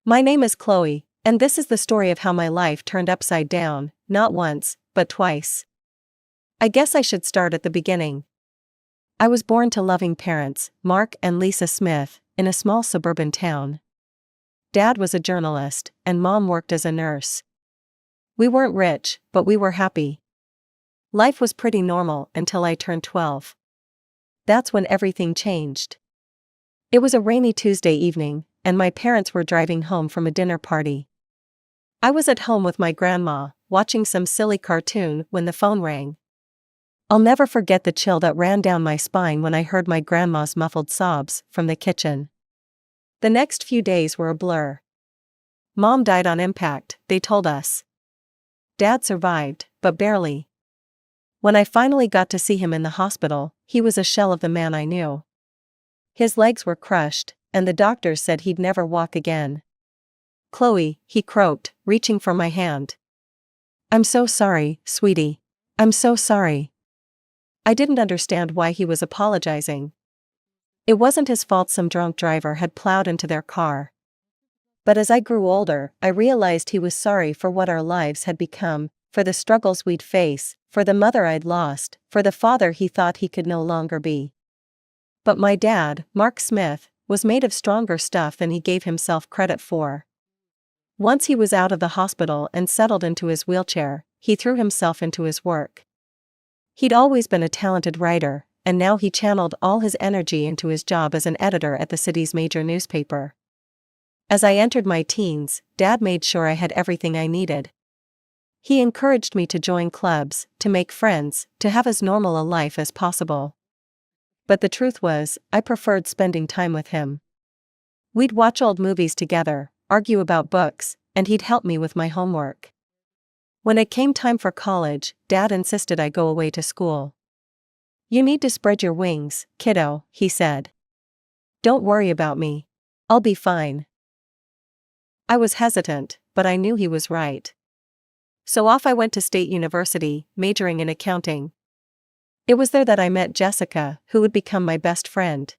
My name is Chloe, and this is the story of how my life turned upside down, not once, but twice. I guess I should start at the beginning. I was born to loving parents, Mark and Lisa Smith, in a small suburban town. Dad was a journalist, and Mom worked as a nurse. We weren't rich, but we were happy. Life was pretty normal until I turned 12. That's when everything changed. It was a rainy Tuesday evening, and my parents were driving home from a dinner party. I was at home with my grandma, watching some silly cartoon when the phone rang. I'll never forget the chill that ran down my spine when I heard my grandma's muffled sobs from the kitchen. The next few days were a blur. Mom died on impact, they told us. Dad survived, but barely. When I finally got to see him in the hospital, he was a shell of the man I knew. His legs were crushed, and the doctors said he'd never walk again. "Chloe," he croaked, reaching for my hand. "I'm so sorry, sweetie. I'm so sorry." I didn't understand why he was apologizing. It wasn't his fault some drunk driver had plowed into their car. But as I grew older, I realized he was sorry for what our lives had become, for the struggles we'd face, for the mother I'd lost, for the father he thought he could no longer be. But my dad, Mark Smith, was made of stronger stuff than he gave himself credit for. Once he was out of the hospital and settled into his wheelchair, he threw himself into his work. He'd always been a talented writer, and now he channeled all his energy into his job as an editor at the city's major newspaper. As I entered my teens, Dad made sure I had everything I needed. He encouraged me to join clubs, to make friends, to have as normal a life as possible. But the truth was, I preferred spending time with him. We'd watch old movies together, argue about books, and he'd help me with my homework. When it came time for college, Dad insisted I go away to school. "You need to spread your wings, kiddo," he said. "Don't worry about me. I'll be fine." I was hesitant, but I knew he was right. So off I went to State University, majoring in accounting. It was there that I met Jessica, who would become my best friend.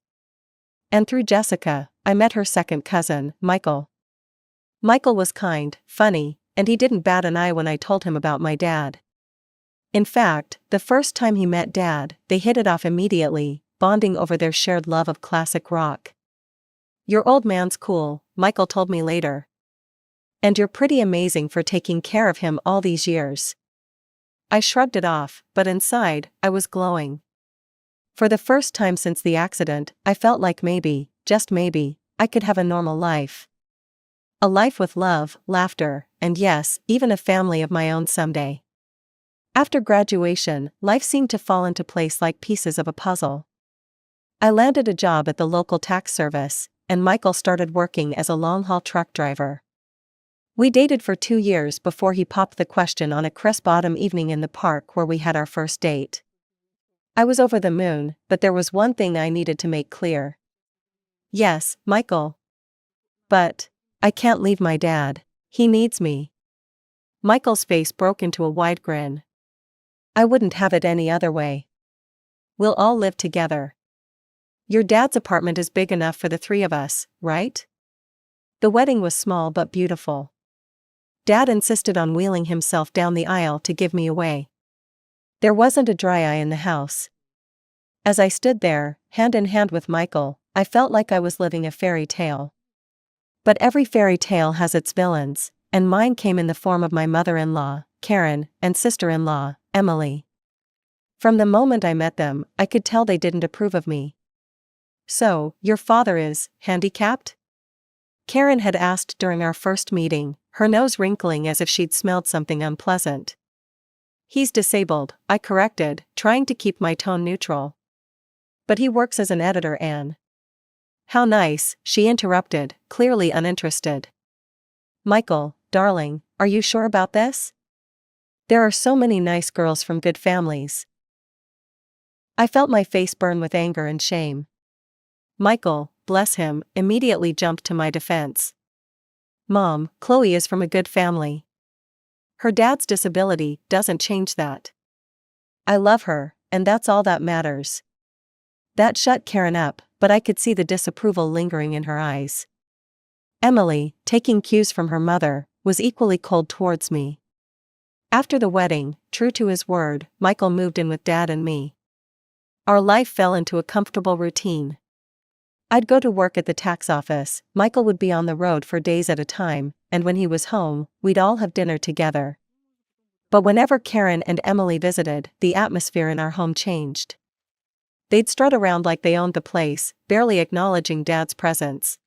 And through Jessica, I met her second cousin, Michael. Michael was kind, funny, and he didn't bat an eye when I told him about my dad. In fact, the first time he met Dad, they hit it off immediately, bonding over their shared love of classic rock. "Your old man's cool," Michael told me later. "And you're pretty amazing for taking care of him all these years." I shrugged it off, but inside, I was glowing. For the first time since the accident, I felt like maybe, just maybe, I could have a normal life. A life with love, laughter, and yes, even a family of my own someday. After graduation, life seemed to fall into place like pieces of a puzzle. I landed a job at the local tax service, and Michael started working as a long-haul truck driver. We dated for 2 years before he popped the question on a crisp autumn evening in the park where we had our first date. I was over the moon, but there was one thing I needed to make clear. "Yes, Michael. But I can't leave my dad. He needs me." Michael's face broke into a wide grin. "I wouldn't have it any other way. We'll all live together. Your dad's apartment is big enough for the 3 of us, right?" The wedding was small but beautiful. Dad insisted on wheeling himself down the aisle to give me away. There wasn't a dry eye in the house. As I stood there, hand in hand with Michael, I felt like I was living a fairy tale. But every fairy tale has its villains, and mine came in the form of my mother-in-law, Karen, and sister-in-law, Emily. From the moment I met them, I could tell they didn't approve of me. "So, your father is handicapped?" Karen had asked during our first meeting, her nose wrinkling as if she'd smelled something unpleasant. "He's disabled," I corrected, trying to keep my tone neutral. "But he works as an editor, Anne." "How nice," she interrupted, clearly uninterested. "Michael, darling, are you sure about this? There are so many nice girls from good families." I felt my face burn with anger and shame. Michael, bless him, immediately jumped to my defense. "Mom, Chloe is from a good family. Her dad's disability doesn't change that. I love her, and that's all that matters." That shut Karen up, but I could see the disapproval lingering in her eyes. Emily, taking cues from her mother, was equally cold towards me. After the wedding, true to his word, Michael moved in with Dad and me. Our life fell into a comfortable routine. I'd go to work at the tax office, Michael would be on the road for days at a time, and when he was home, we'd all have dinner together. But whenever Karen and Emily visited, the atmosphere in our home changed. They'd strut around like they owned the place, barely acknowledging Dad's presence.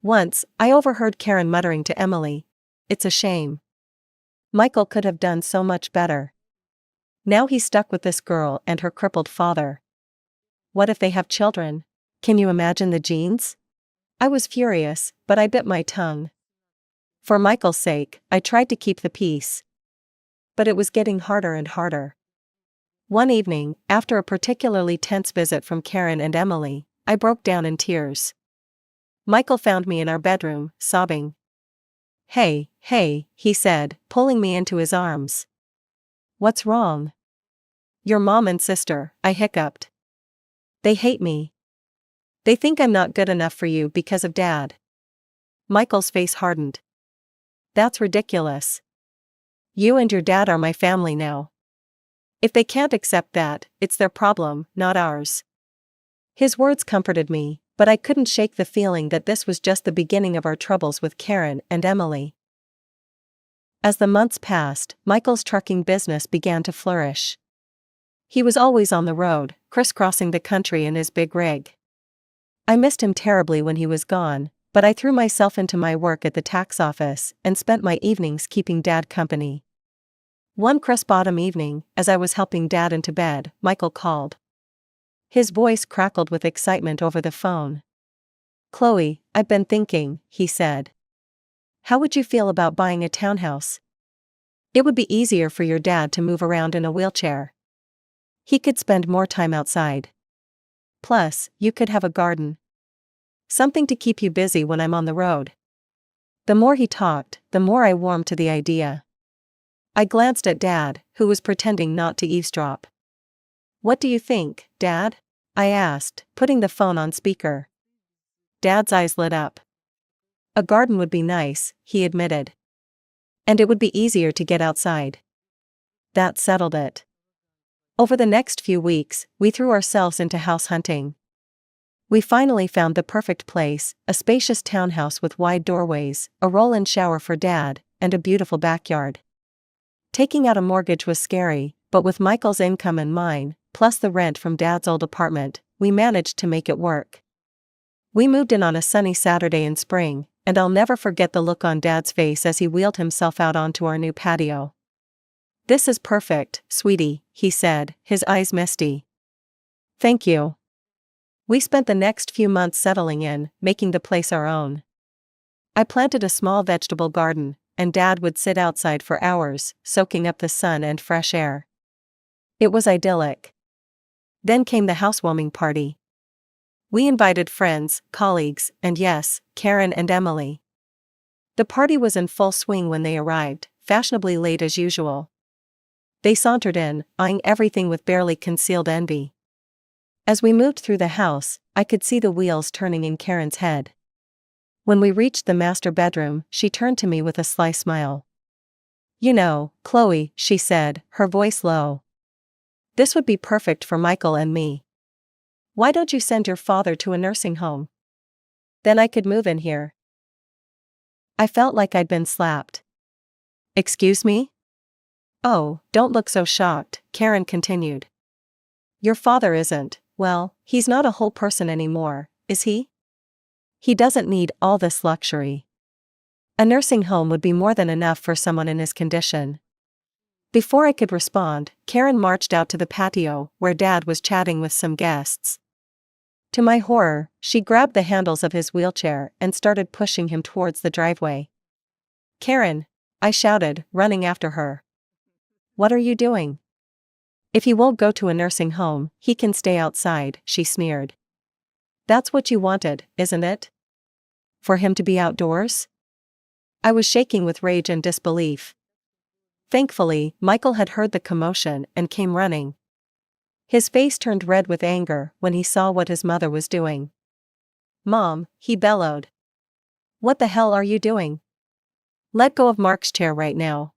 Once, I overheard Karen muttering to Emily, "It's a shame. Michael could have done so much better. Now he's stuck with this girl and her crippled father. What if they have children? Can you imagine the genes?" I was furious, but I bit my tongue. For Michael's sake, I tried to keep the peace. But it was getting harder and harder. One evening, after a particularly tense visit from Karen and Emily, I broke down in tears. Michael found me in our bedroom, sobbing. Hey, he said, pulling me into his arms. "What's wrong?" "Your mom and sister," I hiccuped. "They hate me. They think I'm not good enough for you because of Dad." Michael's face hardened. "That's ridiculous. You and your dad are my family now. If they can't accept that, it's their problem, not ours." His words comforted me, but I couldn't shake the feeling that this was just the beginning of our troubles with Karen and Emily. As the months passed, Michael's trucking business began to flourish. He was always on the road, crisscrossing the country in his big rig. I missed him terribly when he was gone, but I threw myself into my work at the tax office and spent my evenings keeping Dad company. One crisp autumn evening, as I was helping Dad into bed, Michael called. His voice crackled with excitement over the phone. "Chloe, I've been thinking," he said. "How would you feel about buying a townhouse? It would be easier for your dad to move around in a wheelchair. He could spend more time outside. Plus, you could have a garden. Something to keep you busy when I'm on the road." The more he talked, the more I warmed to the idea. I glanced at Dad, who was pretending not to eavesdrop. "What do you think, Dad?" I asked, putting the phone on speaker. Dad's eyes lit up. "A garden would be nice," he admitted. "And it would be easier to get outside." That settled it. Over the next few weeks, we threw ourselves into house hunting. We finally found the perfect place, a spacious townhouse with wide doorways, a roll-in shower for Dad, and a beautiful backyard. Taking out a mortgage was scary, but with Michael's income and mine, plus the rent from Dad's old apartment, we managed to make it work. We moved in on a sunny Saturday in spring, and I'll never forget the look on Dad's face as he wheeled himself out onto our new patio. "This is perfect, sweetie," he said, his eyes misty. "Thank you." We spent the next few months settling in, making the place our own. I planted a small vegetable garden, and Dad would sit outside for hours, soaking up the sun and fresh air. It was idyllic. Then came the housewarming party. We invited friends, colleagues, and yes, Karen and Emily. The party was in full swing when they arrived, fashionably late as usual. They sauntered in, eyeing everything with barely concealed envy. As we moved through the house, I could see the wheels turning in Karen's head. When we reached the master bedroom, she turned to me with a sly smile. "You know, Chloe," she said, her voice low. "This would be perfect for Michael and me. Why don't you send your father to a nursing home? Then I could move in here." I felt like I'd been slapped. "Excuse me?" "Oh, don't look so shocked," Karen continued. "Your father isn't, well, he's not a whole person anymore, is he? He doesn't need all this luxury. A nursing home would be more than enough for someone in his condition." Before I could respond, Karen marched out to the patio, where Dad was chatting with some guests. To my horror, she grabbed the handles of his wheelchair and started pushing him towards the driveway. "Karen!" I shouted, running after her. "What are you doing?" "If he won't go to a nursing home, he can stay outside," she sneered. "That's what you wanted, isn't it? For him to be outdoors?" I was shaking with rage and disbelief. Thankfully, Michael had heard the commotion and came running. His face turned red with anger when he saw what his mother was doing. "Mom," he bellowed. What the hell are you doing? Let go of Mark's chair right now.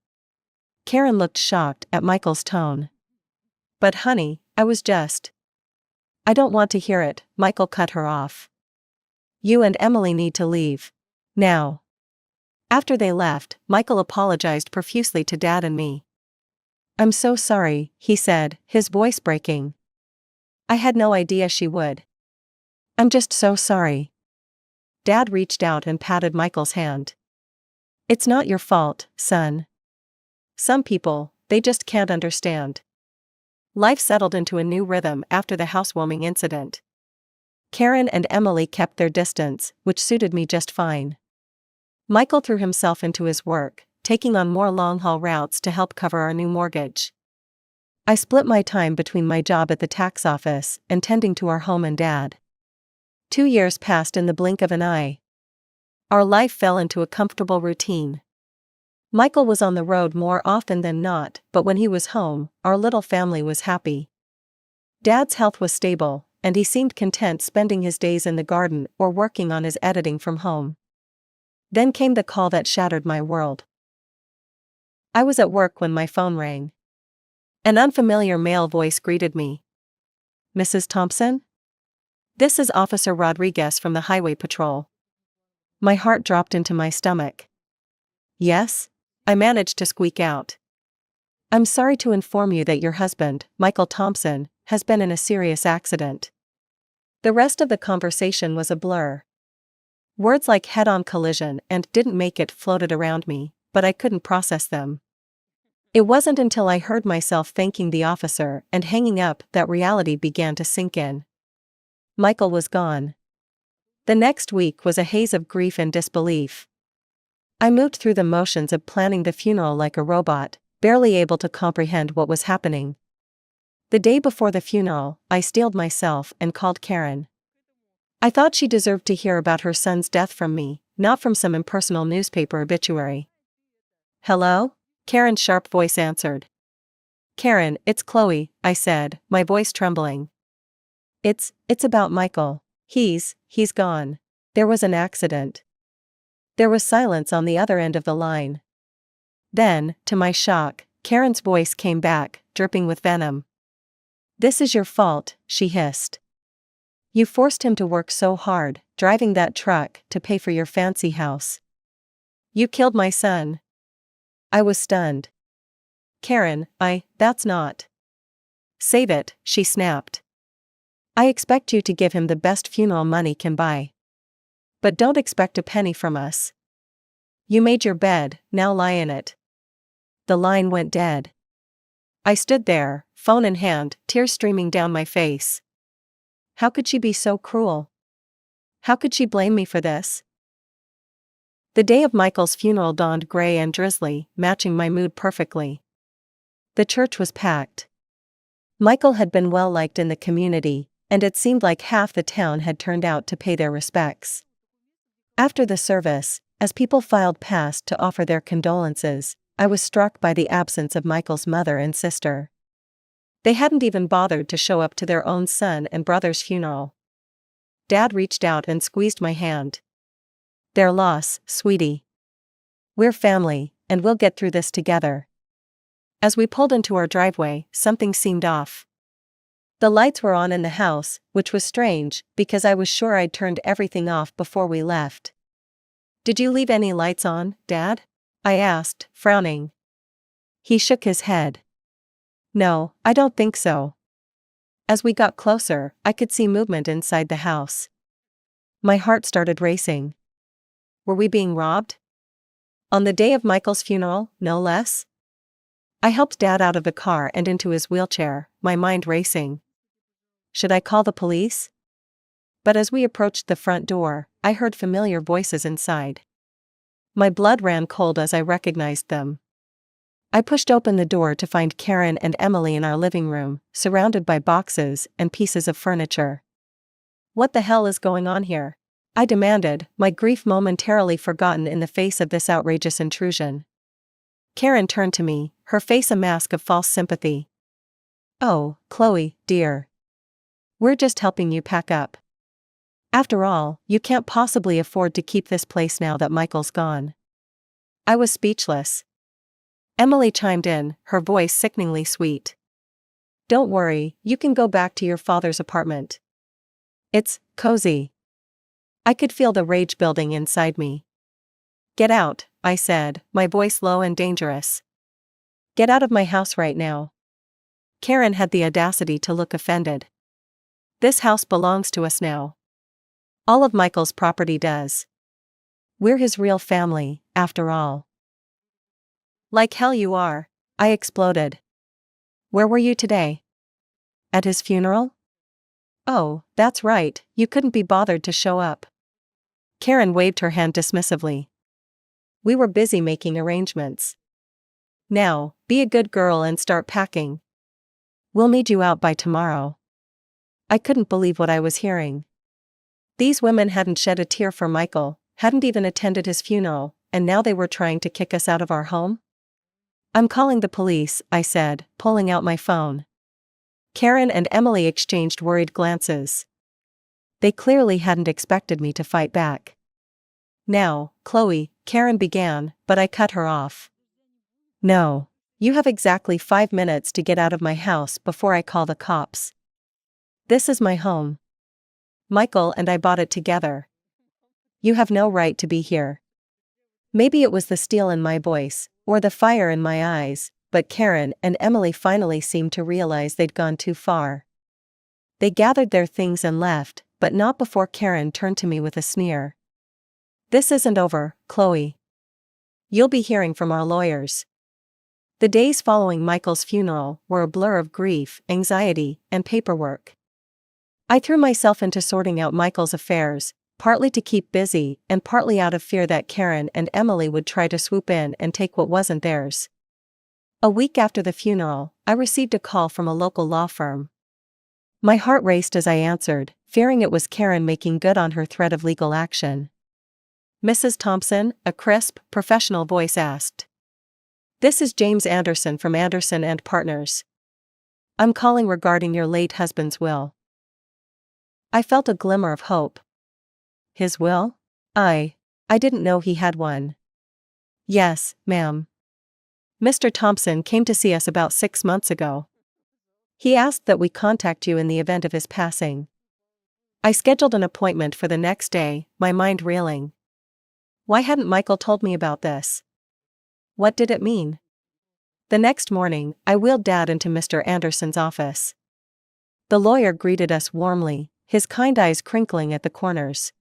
Karen looked shocked at Michael's tone. But honey, I was just. I don't want to hear it, Michael cut her off. You and Emily need to leave. Now. After they left, Michael apologized profusely to Dad and me. I'm so sorry, he said, his voice breaking. I had no idea she would. I'm just so sorry. Dad reached out and patted Michael's hand. It's not your fault, son. Some people, they just can't understand. Life settled into a new rhythm after the housewarming incident. Karen and Emily kept their distance, which suited me just fine. Michael threw himself into his work, taking on more long-haul routes to help cover our new mortgage. I split my time between my job at the tax office and tending to our home and Dad. 2 years passed in the blink of an eye. Our life fell into a comfortable routine. Michael was on the road more often than not, but when he was home, our little family was happy. Dad's health was stable, and he seemed content spending his days in the garden or working on his editing from home. Then came the call that shattered my world. I was at work when my phone rang. An unfamiliar male voice greeted me. Mrs. Thompson? This is Officer Rodriguez from the Highway Patrol. My heart dropped into my stomach. Yes? I managed to squeak out. I'm sorry to inform you that your husband, Michael Thompson, has been in a serious accident. The rest of the conversation was a blur. Words like head-on collision and didn't make it floated around me, but I couldn't process them. It wasn't until I heard myself thanking the officer and hanging up that reality began to sink in. Michael was gone. The next week was a haze of grief and disbelief. I moved through the motions of planning the funeral like a robot, barely able to comprehend what was happening. The day before the funeral, I steeled myself and called Karen. I thought she deserved to hear about her son's death from me, not from some impersonal newspaper obituary. Hello? Karen's sharp voice answered. Karen, it's Chloe, I said, my voice trembling. It's about Michael. He's gone. There was an accident. There was silence on the other end of the line. Then, to my shock, Karen's voice came back, dripping with venom. This is your fault, she hissed. You forced him to work so hard, driving that truck to pay for your fancy house. You killed my son. I was stunned. Karen, that's not. Save it, she snapped. I expect you to give him the best funeral money can buy. But don't expect a penny from us. You made your bed, now lie in it. The line went dead. I stood there, phone in hand, tears streaming down my face. How could she be so cruel? How could she blame me for this? The day of Michael's funeral dawned gray and drizzly, matching my mood perfectly. The church was packed. Michael had been well liked in the community, and it seemed like half the town had turned out to pay their respects. After the service, as people filed past to offer their condolences, I was struck by the absence of Michael's mother and sister. They hadn't even bothered to show up to their own son and brother's funeral. Dad reached out and squeezed my hand. Their loss, sweetie. We're family, and we'll get through this together. As we pulled into our driveway, something seemed off. The lights were on in the house, which was strange, because I was sure I'd turned everything off before we left. Did you leave any lights on, Dad? I asked, frowning. He shook his head. No, I don't think so. As we got closer, I could see movement inside the house. My heart started racing. Were we being robbed? On the day of Michael's funeral, no less? I helped Dad out of the car and into his wheelchair, my mind racing. Should I call the police? But as we approached the front door, I heard familiar voices inside. My blood ran cold as I recognized them. I pushed open the door to find Karen and Emily in our living room, surrounded by boxes and pieces of furniture. What the hell is going on here? I demanded, my grief momentarily forgotten in the face of this outrageous intrusion. Karen turned to me, her face a mask of false sympathy. Oh, Chloe, dear. We're just helping you pack up. After all, you can't possibly afford to keep this place now that Michael's gone. I was speechless. Emily chimed in, her voice sickeningly sweet. Don't worry, you can go back to your father's apartment. It's cozy. I could feel the rage building inside me. Get out, I said, my voice low and dangerous. Get out of my house right now. Karen had the audacity to look offended. This house belongs to us now. All of Michael's property does. We're his real family, after all. Like hell you are, I exploded. Where were you today? At his funeral? Oh, that's right, you couldn't be bothered to show up. Karen waved her hand dismissively. We were busy making arrangements. Now, be a good girl and start packing. We'll need you out by tomorrow. I couldn't believe what I was hearing. These women hadn't shed a tear for Michael, hadn't even attended his funeral, and now they were trying to kick us out of our home? I'm calling the police, I said, pulling out my phone. Karen and Emily exchanged worried glances. They clearly hadn't expected me to fight back. Now, Chloe, Karen began, but I cut her off. No. You have exactly 5 minutes to get out of my house before I call the cops. This is my home. Michael and I bought it together. You have no right to be here. Maybe it was the steel in my voice, or the fire in my eyes, but Karen and Emily finally seemed to realize they'd gone too far. They gathered their things and left, but not before Karen turned to me with a sneer. This isn't over, Chloe. You'll be hearing from our lawyers. The days following Michael's funeral were a blur of grief, anxiety, and paperwork. I threw myself into sorting out Michael's affairs, partly to keep busy and partly out of fear that Karen and Emily would try to swoop in and take what wasn't theirs. A week after the funeral, I received a call from a local law firm. My heart raced as I answered, fearing it was Karen making good on her threat of legal action. Mrs. Thompson, a crisp, professional voice asked. This is James Anderson from Anderson and Partners. I'm calling regarding your late husband's will. I felt a glimmer of hope. His will? I didn't know he had one. Yes, ma'am. Mr. Thompson came to see us about 6 months ago. He asked that we contact you in the event of his passing. I scheduled an appointment for the next day, my mind reeling. Why hadn't Michael told me about this? What did it mean? The next morning, I wheeled Dad into Mr. Anderson's office. The lawyer greeted us warmly, his kind eyes crinkling at the corners.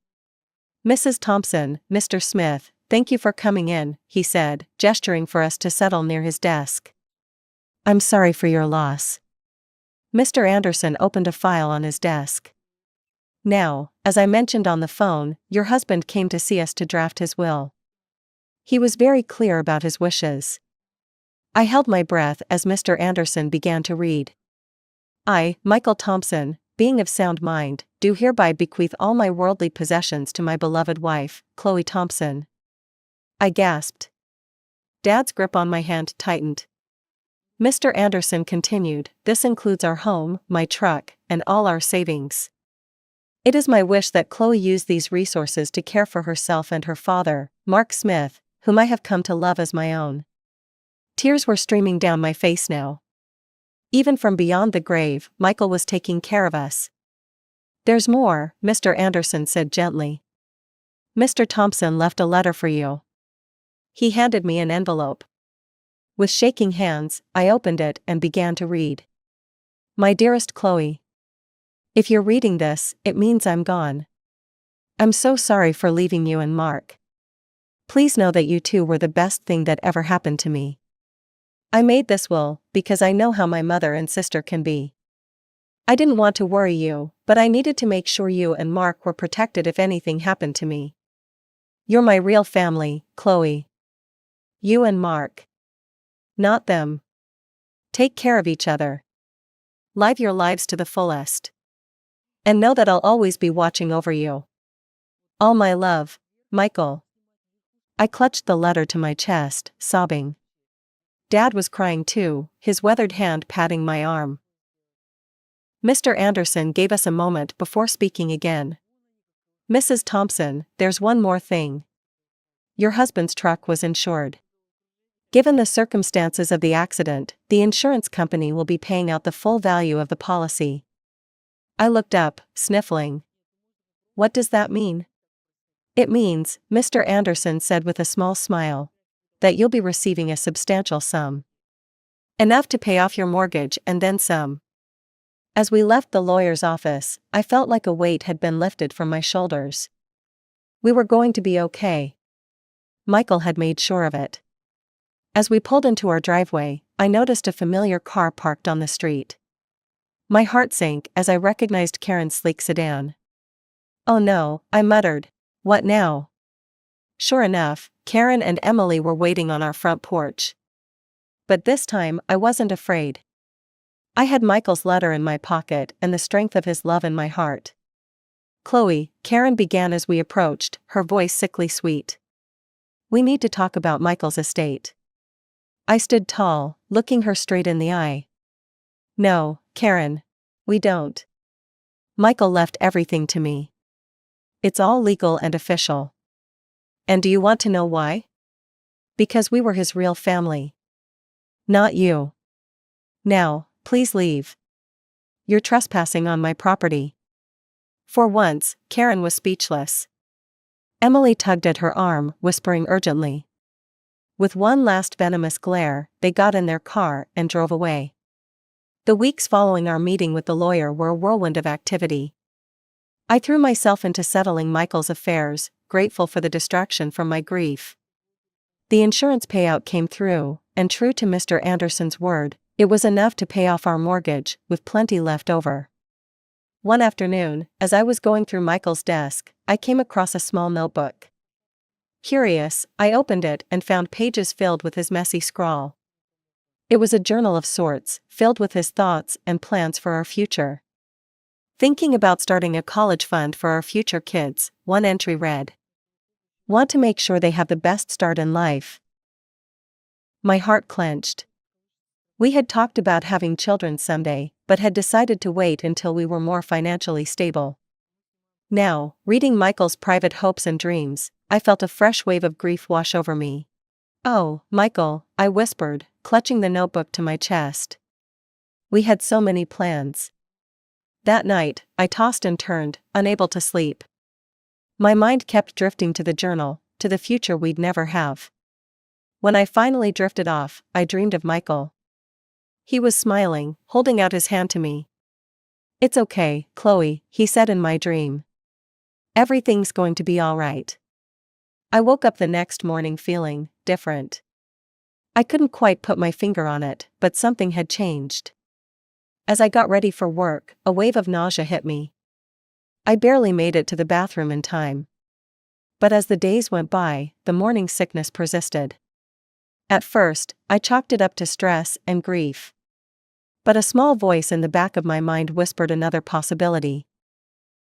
Mrs. Thompson, Mr. Smith, thank you for coming in, he said, gesturing for us to settle near his desk. I'm sorry for your loss. Mr. Anderson opened a file on his desk. Now, as I mentioned on the phone, your husband came to see us to draft his will. He was very clear about his wishes. I held my breath as Mr. Anderson began to read. I, Michael Thompson, being of sound mind, do hereby bequeath all my worldly possessions to my beloved wife, Chloe Thompson. I gasped. Dad's grip on my hand tightened. Mr. Anderson continued, this includes our home, my truck, and all our savings. It is my wish that Chloe use these resources to care for herself and her father, Mark Smith, whom I have come to love as my own. Tears were streaming down my face now. Even from beyond the grave, Michael was taking care of us. There's more, Mr. Anderson said gently. Mr. Thompson left a letter for you. He handed me an envelope. With shaking hands, I opened it and began to read. My dearest Chloe. If you're reading this, it means I'm gone. I'm so sorry for leaving you and Mark. Please know that you two were the best thing that ever happened to me. I made this will because I know how my mother and sister can be. I didn't want to worry you, but I needed to make sure you and Mark were protected if anything happened to me. You're my real family, Chloe. You and Mark. Not them. Take care of each other. Live your lives to the fullest. And know that I'll always be watching over you. All my love, Michael. I clutched the letter to my chest, sobbing. Dad was crying too, his weathered hand patting my arm. Mr. Anderson gave us a moment before speaking again. Mrs. Thompson, there's one more thing. Your husband's truck was insured. Given the circumstances of the accident, the insurance company will be paying out the full value of the policy. I looked up, sniffling. What does that mean? It means, Mr. Anderson said with a small smile, that you'll be receiving a substantial sum. Enough to pay off your mortgage and then some. As we left the lawyer's office, I felt like a weight had been lifted from my shoulders. We were going to be okay. Michael had made sure of it. As we pulled into our driveway, I noticed a familiar car parked on the street. My heart sank as I recognized Karen's sleek sedan. Oh no, I muttered. What now? Sure enough, Karen and Emily were waiting on our front porch. But this time, I wasn't afraid. I had Michael's letter in my pocket and the strength of his love in my heart. Chloe, Karen began as we approached, her voice sickly sweet. We need to talk about Michael's estate. I stood tall, looking her straight in the eye. No, Karen. We don't. Michael left everything to me. It's all legal and official. And do you want to know why? Because we were his real family. Not you. Now, please leave. You're trespassing on my property. For once, Karen was speechless. Emily tugged at her arm, whispering urgently. With one last venomous glare, they got in their car and drove away. The weeks following our meeting with the lawyer were a whirlwind of activity. I threw myself into settling Michael's affairs, grateful for the distraction from my grief. The insurance payout came through, and true to Mr. Anderson's word, it was enough to pay off our mortgage, with plenty left over. One afternoon, as I was going through Michael's desk, I came across a small notebook. Curious, I opened it and found pages filled with his messy scrawl. It was a journal of sorts, filled with his thoughts and plans for our future. Thinking about starting a college fund for our future kids, one entry read. Want to make sure they have the best start in life. My heart clenched. We had talked about having children someday, but had decided to wait until we were more financially stable. Now, reading Michael's private hopes and dreams, I felt a fresh wave of grief wash over me. Oh, Michael, I whispered, clutching the notebook to my chest. We had so many plans. That night, I tossed and turned, unable to sleep. My mind kept drifting to the journal, to the future we'd never have. When I finally drifted off, I dreamed of Michael. He was smiling, holding out his hand to me. It's okay, Chloe, he said in my dream. Everything's going to be all right. I woke up the next morning feeling different. I couldn't quite put my finger on it, but something had changed. As I got ready for work, a wave of nausea hit me. I barely made it to the bathroom in time. But as the days went by, the morning sickness persisted. At first, I chalked it up to stress and grief. But a small voice in the back of my mind whispered another possibility.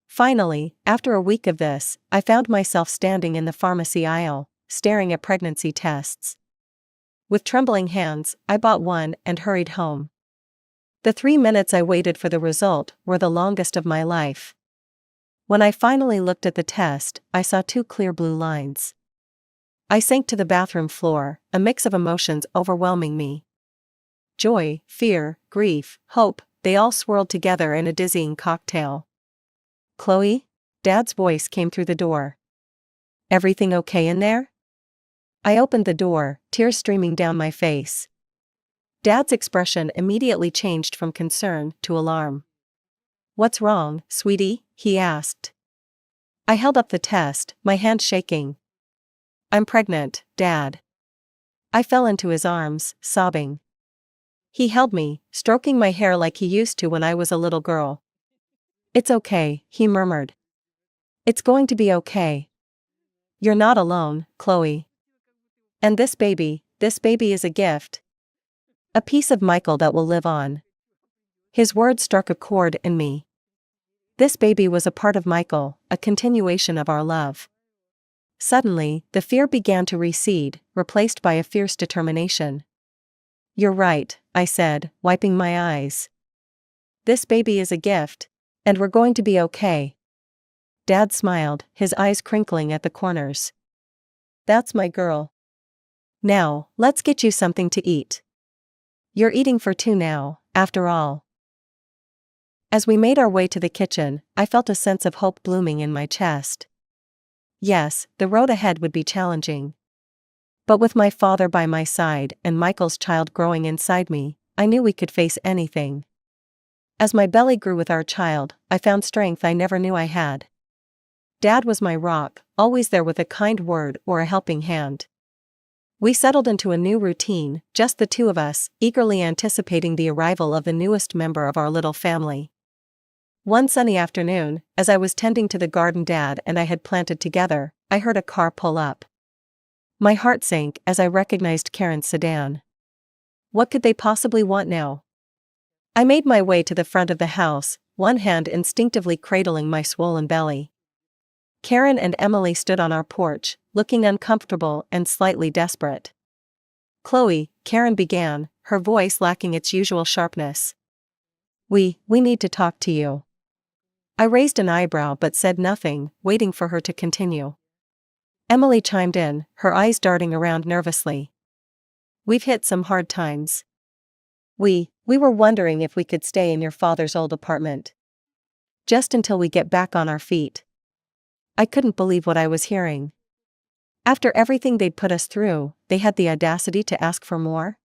Finally, after a week of this, I found myself standing in the pharmacy aisle, staring at pregnancy tests. With trembling hands, I bought one and hurried home. The 3 minutes I waited for the result were the longest of my life. When I finally looked at the test, I saw 2 clear blue lines. I sank to the bathroom floor, a mix of emotions overwhelming me. Joy, fear, grief, hope, they all swirled together in a dizzying cocktail. Chloe? Dad's voice came through the door. Everything okay in there? I opened the door, tears streaming down my face. Dad's expression immediately changed from concern to alarm. What's wrong, sweetie? He asked. I held up the test, my hand shaking. I'm pregnant, Dad. I fell into his arms, sobbing. He held me, stroking my hair like he used to when I was a little girl. It's okay, he murmured. It's going to be okay. You're not alone, Chloe. And this baby is a gift. A piece of Michael that will live on. His words struck a chord in me. This baby was a part of Michael, a continuation of our love. Suddenly, the fear began to recede, replaced by a fierce determination. You're right, I said, wiping my eyes. This baby is a gift. And we're going to be okay. Dad smiled, his eyes crinkling at the corners. That's my girl. Now, let's get you something to eat. You're eating for two now, after all. As we made our way to the kitchen, I felt a sense of hope blooming in my chest. Yes, the road ahead would be challenging. But with my father by my side and Michael's child growing inside me, I knew we could face anything. As my belly grew with our child, I found strength I never knew I had. Dad was my rock, always there with a kind word or a helping hand. We settled into a new routine, just the two of us, eagerly anticipating the arrival of the newest member of our little family. One sunny afternoon, as I was tending to the garden Dad and I had planted together, I heard a car pull up. My heart sank as I recognized Karen's sedan. What could they possibly want now? I made my way to the front of the house, one hand instinctively cradling my swollen belly. Karen and Emily stood on our porch, looking uncomfortable and slightly desperate. "Chloe," Karen began, her voice lacking its usual sharpness. We need to talk to you." I raised an eyebrow but said nothing, waiting for her to continue. Emily chimed in, her eyes darting around nervously. "We've hit some hard times. We were wondering if we could stay in your father's old apartment. Just until we get back on our feet." I couldn't believe what I was hearing. After everything they'd put us through, they had the audacity to ask for more?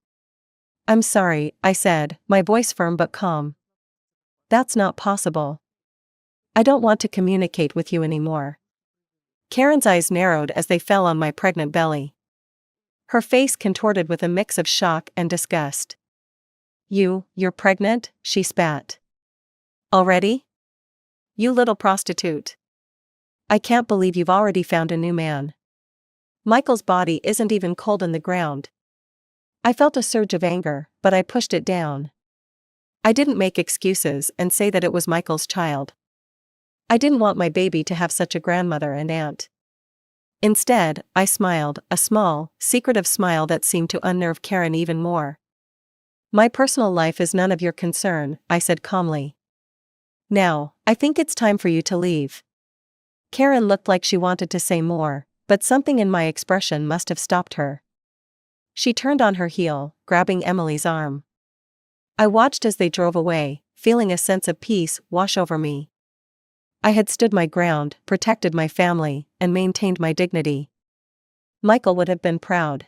"I'm sorry," I said, my voice firm but calm. "That's not possible. I don't want to communicate with you anymore." Karen's eyes narrowed as they fell on my pregnant belly. Her face contorted with a mix of shock and disgust. You're pregnant?" she spat. "Already? You little prostitute. I can't believe you've already found a new man. Michael's body isn't even cold in the ground." I felt a surge of anger, but I pushed it down. I didn't make excuses and say that it was Michael's child. I didn't want my baby to have such a grandmother and aunt. Instead, I smiled, a small, secretive smile that seemed to unnerve Karen even more. "My personal life is none of your concern," I said calmly. "Now, I think it's time for you to leave." Karen looked like she wanted to say more, but something in my expression must have stopped her. She turned on her heel, grabbing Emily's arm. I watched as they drove away, feeling a sense of peace wash over me. I had stood my ground, protected my family, and maintained my dignity. Michael would have been proud.